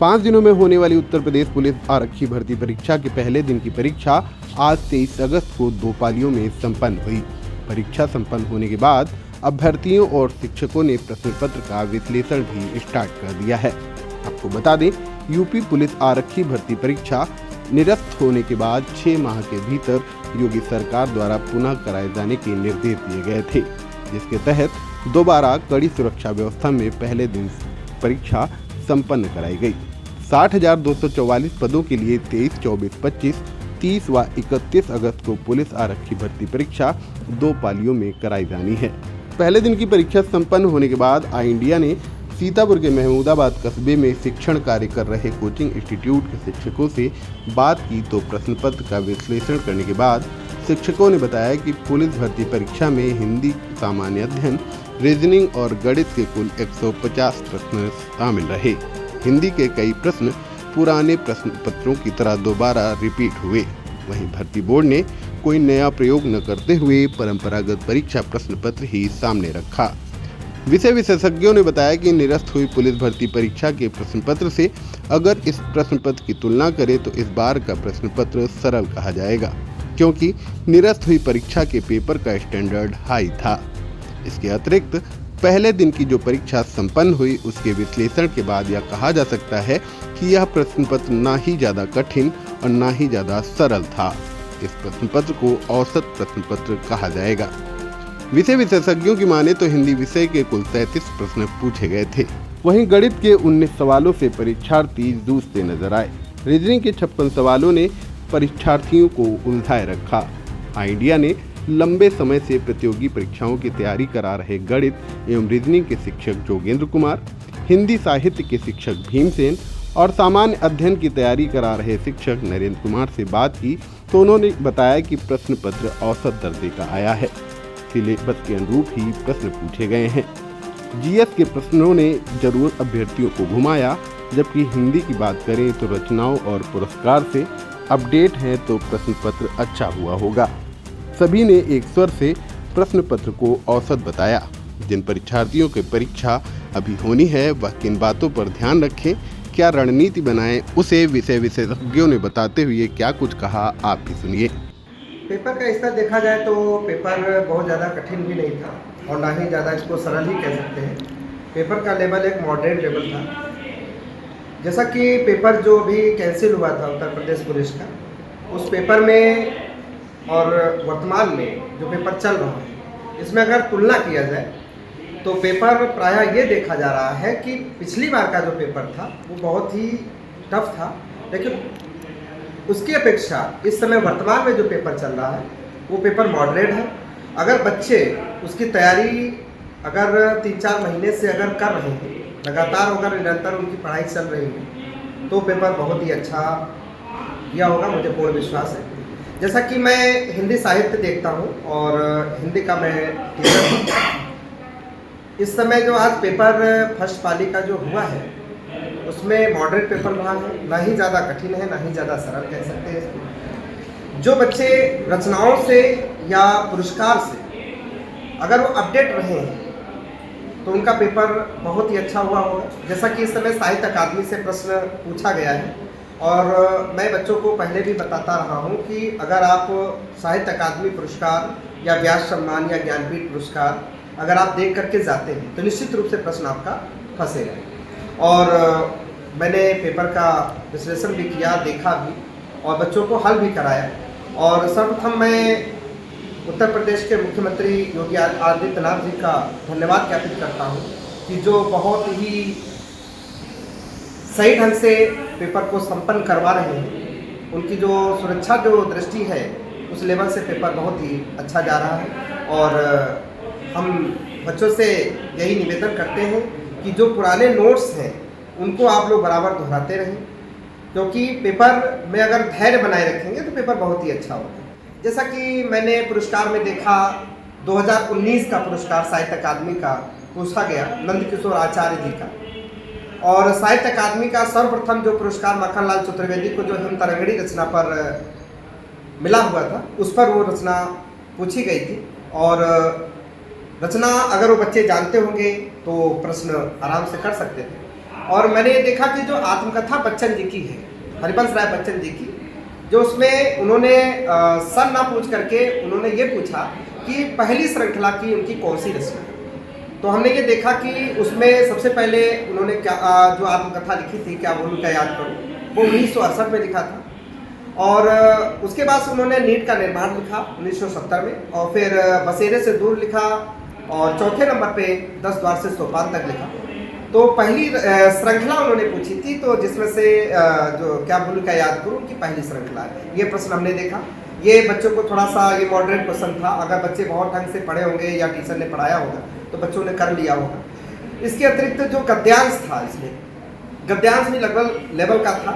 5 दिनों में होने वाली उत्तर प्रदेश पुलिस आरक्षी भर्ती परीक्षा के पहले दिन की परीक्षा आज 23 अगस्त को 2 पालियों में संपन्न हुई। परीक्षा संपन्न होने के बाद अभ्यर्थियों और शिक्षकों ने प्रश्न पत्र का विश्लेषण भी स्टार्ट कर दिया है। आपको बता दें, यूपी पुलिस आरक्षी भर्ती परीक्षा निरस्त होने के बाद 6 माह के भीतर योगी सरकार द्वारा पुनः कराए जाने के निर्देश दिए गए थे, जिसके तहत दोबारा कड़ी सुरक्षा व्यवस्था में पहले दिन परीक्षा संपन्न कराई गई। 60,244 पदों के लिए 23, 24, 25, 30 व 31 अगस्त को पुलिस आरक्षी भर्ती परीक्षा 2 पालियों में कराई जानी है। पहले दिन की परीक्षा संपन्न होने के बाद आई इंडिया ने सीतापुर के महमूदाबाद कस्बे में शिक्षण कार्य कर रहे कोचिंग इंस्टीट्यूट के शिक्षकों से बात की तो प्रश्न पत्र का विश्लेषण करने के बाद शिक्षकों ने बताया कि पुलिस भर्ती परीक्षा में हिंदी, सामान्य अध्ययन, रीजनिंग और गणित के कुल 150 प्रश्न शामिल रहे। हिंदी के कई प्रश्न पुराने प्रश्न पत्रों की तरह दोबारा रिपीट हुए। वहीं भर्ती बोर्ड ने कोई नया प्रयोग न करते हुए परंपरागत परीक्षा प्रश्न पत्र ही सामने रखा। विषय विशेषज्ञों ने बताया कि निरस्त हुई पुलिस भर्ती परीक्षा के प्रश्न पत्र से अगर इस प्रश्न पत्र की तुलना करें तो इस बार का प्रश्न पत्र सरल कहा जाएगा, क्योंकि निरस्त हुई परीक्षा के पेपर का स्टैंडर्ड हाई था। इसके अतिरिक्त पहले दिन की जो परीक्षा संपन्न हुई उसके विश्लेषण के बाद यह कहा जा सकता है कि यह प्रश्न पत्र ना ही ज्यादा कठिन और ना ही ज्यादा सरल था। इस प्रश्न पत्र को औसत प्रश्न पत्र कहा जाएगा। विषय विशेषज्ञों की माने तो हिंदी विषय के कुल 33 प्रश्न पूछे गए थे। वहीं गणित के 19 सवालों से परीक्षार्थी जूझते नजर आए। रीजनिंग के 56 सवालों ने परीक्षार्थियों को उलझाए रखा। आई इंडिया ने लंबे समय से प्रतियोगी परीक्षाओं की तैयारी करा रहे गणित एवं रीजनिंग के शिक्षक जोगेंद्र कुमार, हिंदी साहित्य के शिक्षक भीमसेन और सामान्य अध्ययन की तैयारी करा रहे शिक्षक नरेंद्र कुमार से बात की तो उन्होंने बताया कि प्रश्न पत्र औसत दर्जे का आया है। सिलेबस के अनुरूप ही प्रश्न पूछे गए हैं। जीएस के प्रश्नों ने जरूर अभ्यर्थियों को घुमाया, जबकि हिंदी की बात करें तो रचनाओं और पुरस्कार से अपडेट हैं तो प्रश्न पत्र अच्छा हुआ होगा। सभी ने एक स्वर से प्रश्न पत्र को औसत बताया। जिन परीक्षार्थियों की परीक्षा अभी होनी है वह किन बातों पर ध्यान रखें, क्या रणनीति बनाएं, उसे विषय विशेषज्ञों ने बताते हुए क्या कुछ कहा, आप भी सुनिए। पेपर का स्तर देखा जाए तो पेपर बहुत ज़्यादा कठिन भी नहीं था और ना ही ज़्यादा इसको सरल ही कह सकते हैं। पेपर का लेवल एक मॉडरेट लेवल था। जैसा कि पेपर जो अभी कैंसिल हुआ था उत्तर प्रदेश पुलिस का, उस पेपर में और वर्तमान में जो पेपर चल रहा है इसमें अगर तुलना किया जाए तो पेपर प्रायः ये देखा जा रहा है कि पिछली बार का जो पेपर था वो बहुत ही टफ था, लेकिन उसकी अपेक्षा इस समय वर्तमान में जो पेपर चल रहा है वो पेपर मॉडरेट है। अगर बच्चे उसकी तैयारी अगर 3-4 महीने से अगर कर रहे हैं, लगातार अगर निरंतर उनकी पढ़ाई चल रही है तो पेपर बहुत ही अच्छा किया होगा, मुझे पूर्ण विश्वास है। जैसा कि मैं हिंदी साहित्य देखता हूँ और हिंदी का मैं टीचर हूँ। इस समय जो आज पेपर फर्स्ट पाली का जो हुआ है उसमें मॉडरेट पेपर रहा है, ना ही ज़्यादा कठिन है ना ही ज़्यादा सरल कह सकते हैं इसको। जो बच्चे रचनाओं से या पुरस्कार से अगर वो अपडेट रहे हैं तो उनका पेपर बहुत ही अच्छा हुआ होगा। जैसा कि इस समय साहित्य अकादमी से प्रश्न पूछा गया है और मैं बच्चों को पहले भी बताता रहा हूँ कि अगर आप साहित्य अकादमी पुरस्कार या व्यास सम्मान या ज्ञानपीठ पुरस्कार अगर आप देख करके जाते हैं तो निश्चित रूप से प्रश्न आपका फंसेगा। और मैंने पेपर का विश्लेषण भी किया, देखा भी और बच्चों को हल भी कराया। और सर्वप्रथम मैं उत्तर प्रदेश के मुख्यमंत्री योगी आदित्यनाथ जी का धन्यवाद ज्ञापित करता हूँ कि जो बहुत ही सही ढंग से पेपर को संपन्न करवा रहे हैं। उनकी जो सुरक्षा जो दृष्टि है उस लेवल से पेपर बहुत ही अच्छा जा रहा है। और हम बच्चों से यही निवेदन करते हैं कि जो पुराने नोट्स हैं उनको आप लोग बराबर दोहराते रहें, क्योंकि पेपर में अगर धैर्य बनाए रखेंगे तो पेपर बहुत ही अच्छा होगा। जैसा कि मैंने पुरस्कार में देखा 2019 का पुरस्कार साहित्य अकादमी का पूछा गया नंदकिशोर आचार्य जी का, और साहित्य अकादमी का सर्वप्रथम जो पुरस्कार मक्खनलाल चतुर्वेदी को जो हिमतरंगिणी रचना पर मिला हुआ था उस पर वो रचना पूछी गई थी। और रचना अगर वो बच्चे जानते होंगे तो प्रश्न आराम से कर सकते थे। और मैंने ये देखा कि जो आत्मकथा बच्चन जी की है, हरिवंश राय बच्चन जी की, जो उसमें उन्होंने सन ना पूछ करके उन्होंने ये पूछा कि पहली श्रृंखला की उनकी कौन सी रचना है। तो हमने ये देखा कि उसमें सबसे पहले उन्होंने क्या जो आत्मकथा लिखी थी, क्या बोलूं क्या याद करूं, वो 1968 में लिखा था। और उसके बाद उन्होंने नीट का निर्माण लिखा 1970 में, और फिर बसेरे से दूर लिखा, और चौथे नंबर पे 10 द्वार से सोपान तक लिखा। तो पहली श्रृंखला उन्होंने पूछी थी, तो जिसमें से जो क्या बोलूं क्या याद करूं की पहली श्रृंखला है, ये प्रश्न हमने देखा। ये बच्चों को थोड़ा सा ये मॉडरेट क्वेश्चन था, अगर बच्चे बहुत ढंग से पढ़े होंगे या टीचर ने पढ़ाया होगा तो बच्चों ने कर लिया होगा। इसके अतिरिक्त जो गद्यांश था, इसमें गद्यांश भी लगभग लेवल का था।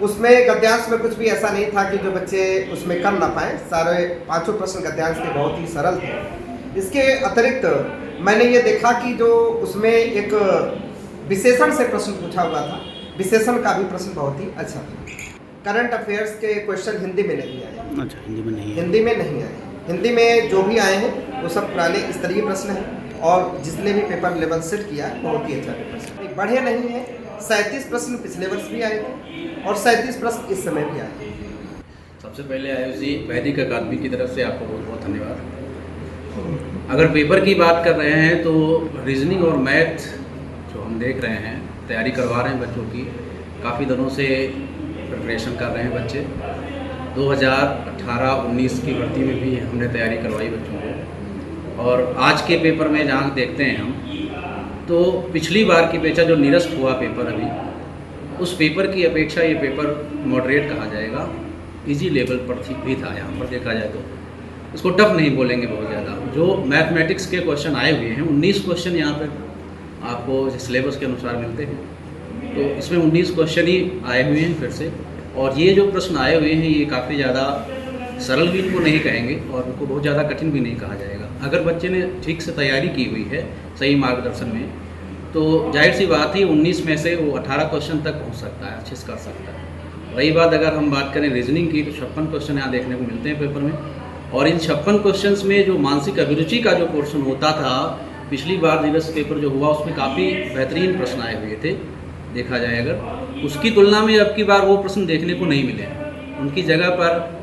उसमें गद्यांश में कुछ भी ऐसा नहीं था कि जो बच्चे उसमें कर ना पाए, सारे पांचों प्रश्न गद्यांश के बहुत ही सरल थे। इसके अतिरिक्त मैंने ये देखा कि जो उसमें एक विशेषण से प्रश्न पूछा हुआ था, विशेषण का भी प्रश्न बहुत ही अच्छा था। करंट अफेयर्स के क्वेश्चन हिंदी में नहीं आए। अच्छा, हिंदी में नहीं है। हिंदी में नहीं आए। हिंदी में जो भी आए हैं वो सब पुराने स्तरीय प्रश्न हैं, और जिसने भी पेपर लेवल सेट किया है बहुत ही अच्छा पेपर, बढ़िया नहीं है। 37 प्रश्न पिछले वर्ष भी आए थे और 37 प्रश्न इस समय भी आए हैं। सबसे पहले आयुषी वैदिक अकादमी की तरफ से आपको बहुत बहुत धन्यवाद। अगर पेपर की बात कर रहे हैं तो रीजनिंग और मैथ जो हम देख रहे हैं, तैयारी करवा रहे हैं बच्चों की, काफ़ी दिनों से प्रिपरेशन कर रहे हैं बच्चे। 2018-19 की भर्ती में भी हमने तैयारी करवाई बच्चों को, और आज के पेपर में जहाँ देखते हैं हम, तो पिछली बार की अपेक्षा जो निरस्त हुआ पेपर अभी, उस पेपर की अपेक्षा ये पेपर मॉडरेट कहा जाएगा, इजी लेवल पर भी था। यहाँ पर देखा जाए तो इसको टफ नहीं बोलेंगे बहुत ज़्यादा। जो मैथमेटिक्स के क्वेश्चन आए हुए हैं, 19 क्वेश्चन यहाँ पर आपको सिलेबस के अनुसार मिलते हैं, तो इसमें 19 क्वेश्चन ही आए हुए हैं फिर से। और ये जो प्रश्न आए हुए हैं ये काफ़ी ज़्यादा सरल भी इनको नहीं कहेंगे और इनको बहुत ज़्यादा कठिन भी नहीं कहा जाएगा। अगर बच्चे ने ठीक से तैयारी की हुई है सही मार्गदर्शन में, तो जाहिर सी बात ही 19 में से वो 18 क्वेश्चन तक पहुँच सकता है, अच्छे से कर सकता है। रही बात अगर हम बात करें रीजनिंग की, तो 56 क्वेश्चन यहाँ देखने को मिलते हैं पेपर में, और इन 56 क्वेश्चन में जो मानसिक अभिरुचि का जो पोर्शन होता था, पिछली बार निरस्त पेपर जो हुआ उसमें काफ़ी बेहतरीन प्रश्न आए हुए थे। देखा जाए अगर उसकी तुलना में अब की बार वो प्रश्न देखने को नहीं मिले। उनकी जगह पर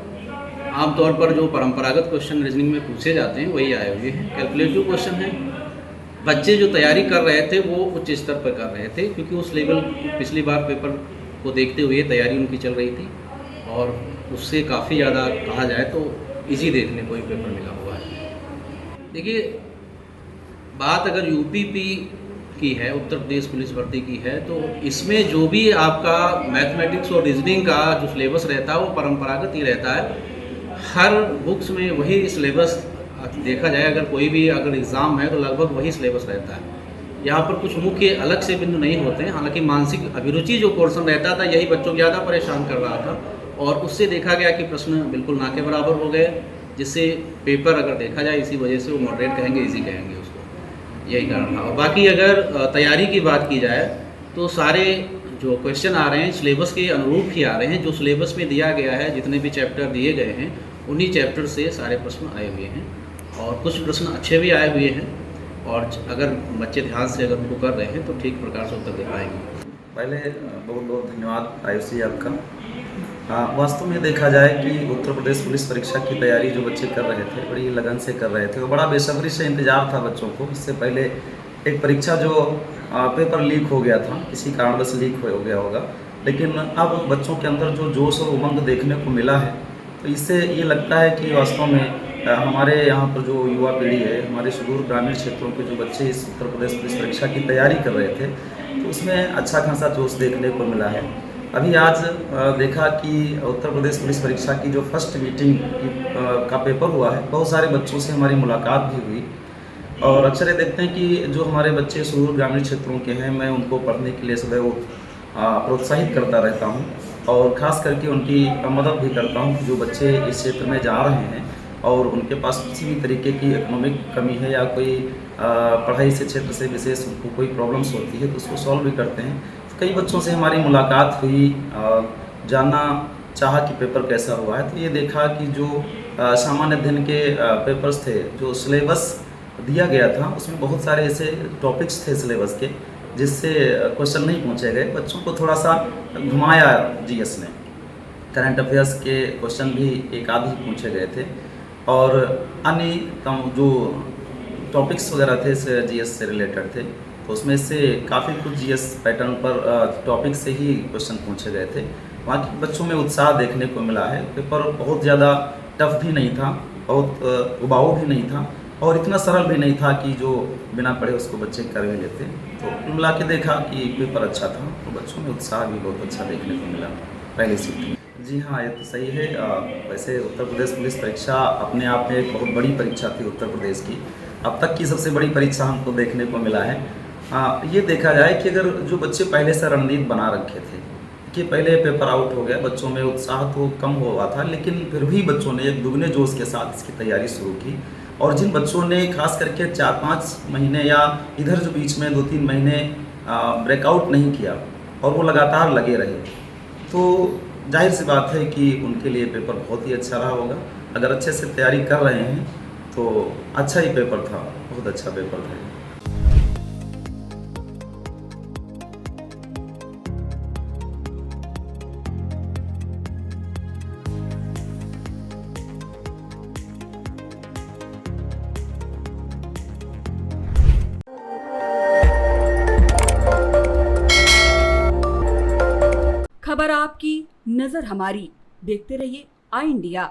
आमतौर पर जो परंपरागत क्वेश्चन रीजनिंग में पूछे जाते हैं वही आए हुए हैं। कैलकुलेटिव क्वेश्चन हैं। बच्चे जो तैयारी कर रहे थे वो उच्च स्तर पर कर रहे थे, क्योंकि उस लेवल पिछली बार पेपर को देखते हुए तैयारी उनकी चल रही थी, और उससे काफ़ी ज़्यादा कहा जाए तो इजी देखने को ही पेपर मिला हुआ है। देखिए, बात अगर यूपीपी की है, उत्तर प्रदेश पुलिस भर्ती की है, तो इसमें जो भी आपका मैथमेटिक्स और रीजनिंग का जो सिलेबस रहता है वो परंपरागत ही रहता है। हर बुक्स में वही सिलेबस देखा जाए, अगर कोई भी अगर एग्ज़ाम है तो लगभग वही सिलेबस रहता है। यहाँ पर कुछ मुख्य अलग से बिंदु नहीं होते हैं। हालांकि मानसिक अभिरुचि जो पोर्शन रहता था यही बच्चों को ज़्यादा परेशान कर रहा था, और उससे देखा गया कि प्रश्न बिल्कुल ना के बराबर हो गए, जिससे पेपर अगर देखा जाए इसी वजह से वो मॉडरेट कहेंगे, इजी कहेंगे उसको, यही कारण था। और बाकी अगर तैयारी की बात की जाए तो सारे जो क्वेश्चन आ रहे हैं सिलेबस के अनुरूप ही आ रहे हैं। जो सिलेबस में दिया गया है, जितने भी चैप्टर दिए गए हैं उन्हीं चैप्टर से सारे प्रश्न आए हुए हैं, और कुछ प्रश्न अच्छे भी आए हुए हैं, और अगर बच्चे ध्यान से अगर उनको कर रहे हैं तो ठीक प्रकार से उत्तर दे पाएंगे। पहले बहुत बहुत धन्यवाद आयुषी आपका। वास्तव में देखा जाए कि उत्तर प्रदेश पुलिस परीक्षा की तैयारी जो बच्चे कर रहे थे बड़ी लगन से कर रहे थे, और बड़ा बेसब्री से इंतजार था बच्चों को। इससे पहले एक परीक्षा जो पेपर लीक हो गया था, किसी कारणवश लीक हो गया होगा, लेकिन अब बच्चों के अंदर जो जोश और उमंग देखने को मिला है, तो इससे ये लगता है कि वास्तव में हमारे यहाँ पर जो युवा पीढ़ी है, हमारे सुदूर ग्रामीण क्षेत्रों के जो बच्चे इस उत्तर प्रदेश पुलिस परीक्षा की तैयारी कर रहे थे, तो उसमें अच्छा खासा जोश देखने को मिला है। अभी आज देखा कि उत्तर प्रदेश पुलिस परीक्षा की जो फर्स्ट मीटिंग का पेपर हुआ है, बहुत सारे बच्चों से हमारी मुलाकात भी हुई, और अक्सर ये देखते हैं कि जो हमारे बच्चे सुदूर ग्रामीण क्षेत्रों के हैं, मैं उनको पढ़ने के लिए सदैव प्रोत्साहित करता रहता हूँ, और ख़ास करके उनकी मदद भी करता हूँ। जो बच्चे इस क्षेत्र में जा रहे हैं और उनके पास किसी भी तरीके की इकोनॉमिक कमी है या कोई पढ़ाई से क्षेत्र से विशेष उनको कोई प्रॉब्लम्स होती है, तो उसको सॉल्व भी करते हैं। तो कई बच्चों से हमारी मुलाकात हुई, जानना चाहा कि पेपर कैसा हुआ है, तो ये देखा कि जो सामान्य अध्ययन के पेपर्स थे, जो सिलेबस दिया गया था उसमें बहुत सारे ऐसे टॉपिक्स थे सिलेबस के जिससे क्वेश्चन नहीं पूछे गए, बच्चों को थोड़ा सा घुमाया जीएस ने। करंट अफेयर्स के क्वेश्चन भी एक आध ही पूछे गए थे और अन्य जो टॉपिक्स वगैरह थे जीएस से रिलेटेड थे, तो उसमें से काफ़ी कुछ जीएस पैटर्न पर टॉपिक से ही क्वेश्चन पूछे गए थे। वहाँ के बच्चों में उत्साह देखने को मिला है। पेपर बहुत ज़्यादा टफ भी नहीं था, बहुत उबाऊ भी नहीं था और इतना सरल भी नहीं था कि जो बिना पढ़े उसको बच्चे कर भी लेते। तो कुल मिला के देखा कि पेपर अच्छा था, तो बच्चों में उत्साह भी बहुत अच्छा देखने को मिला पहली शिफ्ट में। जी हाँ, ये तो सही है। वैसे उत्तर प्रदेश पुलिस परीक्षा अपने आप में एक बहुत बड़ी परीक्षा थी उत्तर प्रदेश की, अब तक की सबसे बड़ी परीक्षा हमको देखने को मिला है। ये देखा जाए कि अगर जो बच्चे पहले से रणनीति बना रखे थे कि पहले पेपर आउट हो गया, बच्चों में उत्साह तो कम हुआ था, लेकिन फिर भी बच्चों ने एक दुगने जोश के साथ इसकी तैयारी शुरू की। और जिन बच्चों ने खास करके 4-5 महीने या इधर जो बीच में 2-3 महीने ब्रेकआउट नहीं किया और वो लगातार लगे रहे, तो जाहिर सी बात है कि उनके लिए पेपर बहुत ही अच्छा रहा होगा। अगर अच्छे से तैयारी कर रहे हैं तो अच्छा ही पेपर था, बहुत अच्छा पेपर था। खबर आपकी, नजर हमारी। देखते रहिए आई इंडिया।